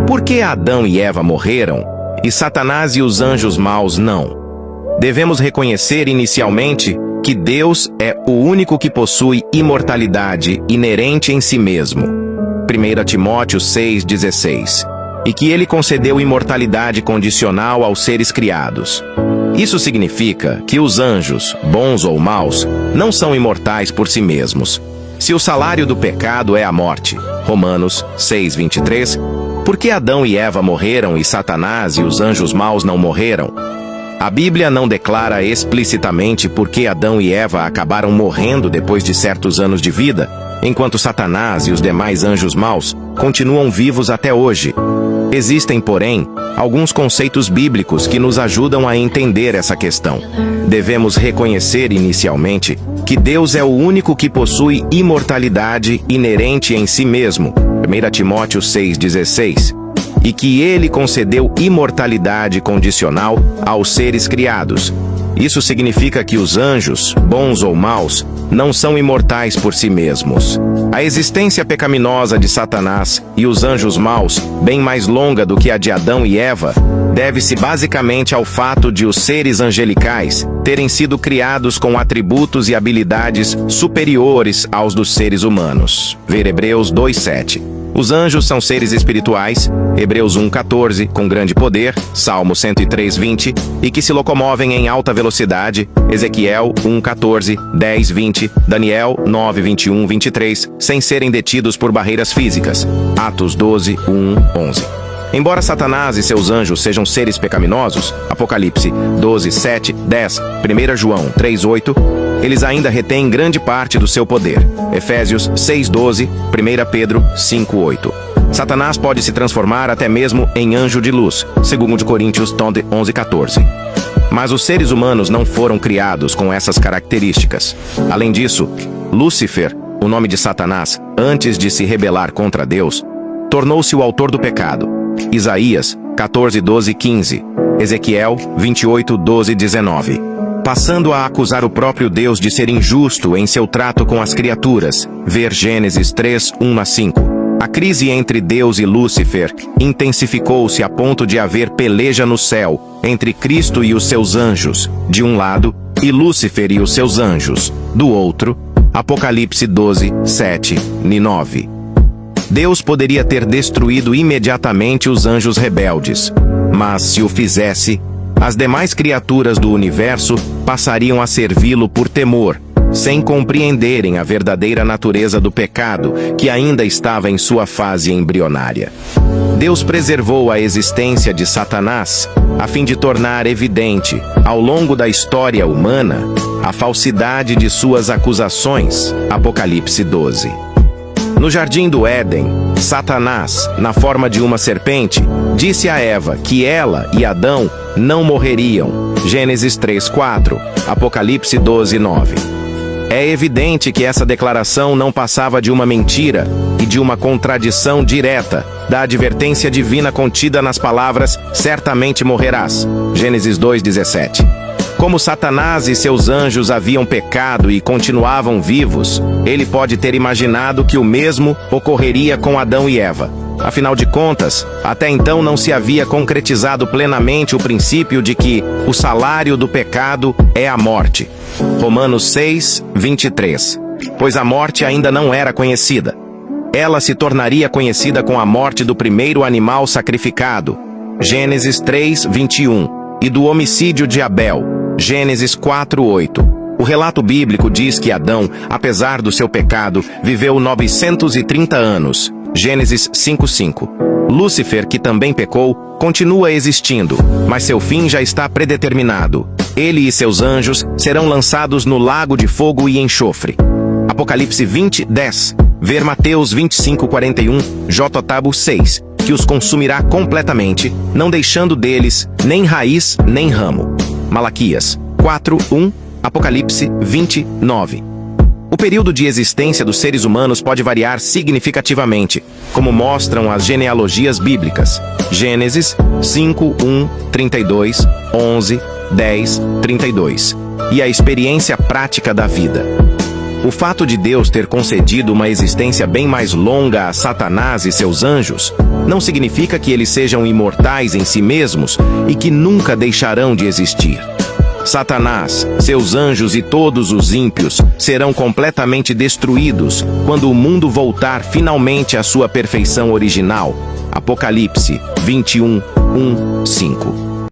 Por que Adão e Eva morreram e Satanás e os anjos maus não? Devemos reconhecer inicialmente que Deus é o único que possui imortalidade inerente em si mesmo. 1 Timóteo 6,16. E que ele concedeu imortalidade condicional aos seres criados. Isso significa que os anjos, bons ou maus, não são imortais por si mesmos. Se o salário do pecado é a morte, Romanos 6,23, por que Adão e Eva morreram e Satanás e os anjos maus não morreram? A Bíblia não declara explicitamente por que Adão e Eva acabaram morrendo depois de certos anos de vida, enquanto Satanás e os demais anjos maus continuam vivos até hoje. Existem, porém, alguns conceitos bíblicos que nos ajudam a entender essa questão. Devemos reconhecer inicialmente que Deus é o único que possui imortalidade inerente em si mesmo, 1 Timóteo 6,16, e que ele concedeu imortalidade condicional aos seres criados. Isso significa que os anjos, bons ou maus, não são imortais por si mesmos. A existência pecaminosa de Satanás e os anjos maus, bem mais longa do que a de Adão e Eva, deve-se basicamente ao fato de os seres angelicais terem sido criados com atributos e habilidades superiores aos dos seres humanos. Ver Hebreus 2,7. Os anjos são seres espirituais, Hebreus 1,14, com grande poder, Salmo 103,20, e que se locomovem em alta velocidade, Ezequiel 1,14, 10,20, Daniel 9,21, 23, sem serem detidos por barreiras físicas, Atos 12, 1, 11. Embora Satanás e seus anjos sejam seres pecaminosos, Apocalipse 12, 7, 10, 1 João 3, 8, eles ainda retêm grande parte do seu poder. Efésios 6:12, 1 Pedro 5:8. Satanás pode se transformar até mesmo em anjo de luz, segundo Coríntios 11:14. Mas os seres humanos não foram criados com essas características. Além disso, Lúcifer, o nome de Satanás, antes de se rebelar contra Deus, tornou-se o autor do pecado. Isaías 14:12-15, Ezequiel 28:12-19. Passando a acusar o próprio Deus de ser injusto em seu trato com as criaturas, ver Gênesis 3, 1-5. A crise entre Deus e Lúcifer intensificou-se a ponto de haver peleja no céu entre Cristo e os seus anjos, de um lado, e Lúcifer e os seus anjos, do outro. Apocalipse 12, 7 e 9. Deus poderia ter destruído imediatamente os anjos rebeldes, mas se o fizesse, as demais criaturas do universo passariam a servi-lo por temor, sem compreenderem a verdadeira natureza do pecado, que ainda estava em sua fase embrionária. Deus preservou a existência de Satanás, a fim de tornar evidente, ao longo da história humana, a falsidade de suas acusações. Apocalipse 12. No jardim do Éden, Satanás, na forma de uma serpente, disse a Eva que ela e Adão não morreriam. Gênesis 3:4, Apocalipse 12:9. É evidente que essa declaração não passava de uma mentira e de uma contradição direta da advertência divina contida nas palavras "certamente morrerás", Gênesis 2:17. Como Satanás e seus anjos haviam pecado e continuavam vivos, ele pode ter imaginado que o mesmo ocorreria com Adão e Eva. Afinal de contas, até então não se havia concretizado plenamente o princípio de que o salário do pecado é a morte. Romanos 6, 23. Pois a morte ainda não era conhecida. Ela se tornaria conhecida com a morte do primeiro animal sacrificado, Gênesis 3, 21, e do homicídio de Abel, Gênesis 4:8. O relato bíblico diz que Adão, apesar do seu pecado, viveu 930 anos, Gênesis 5:5. Lúcifer, que também pecou, continua existindo, mas seu fim já está predeterminado. Ele e seus anjos serão lançados no lago de fogo e enxofre. Apocalipse 20:10. Ver Mateus 25:41, J. Tabu 6, que os consumirá completamente, não deixando deles nem raiz nem ramo. Malaquias 4:1, Apocalipse 20:9. O período de existência dos seres humanos pode variar significativamente, como mostram as genealogias bíblicas. Gênesis 5:1, 32, 11, 10, 32. E a experiência prática da vida. O fato de Deus ter concedido uma existência bem mais longa a Satanás e seus anjos não significa que eles sejam imortais em si mesmos e que nunca deixarão de existir. Satanás, seus anjos e todos os ímpios serão completamente destruídos quando o mundo voltar finalmente à sua perfeição original. Apocalipse 21, 1, 5.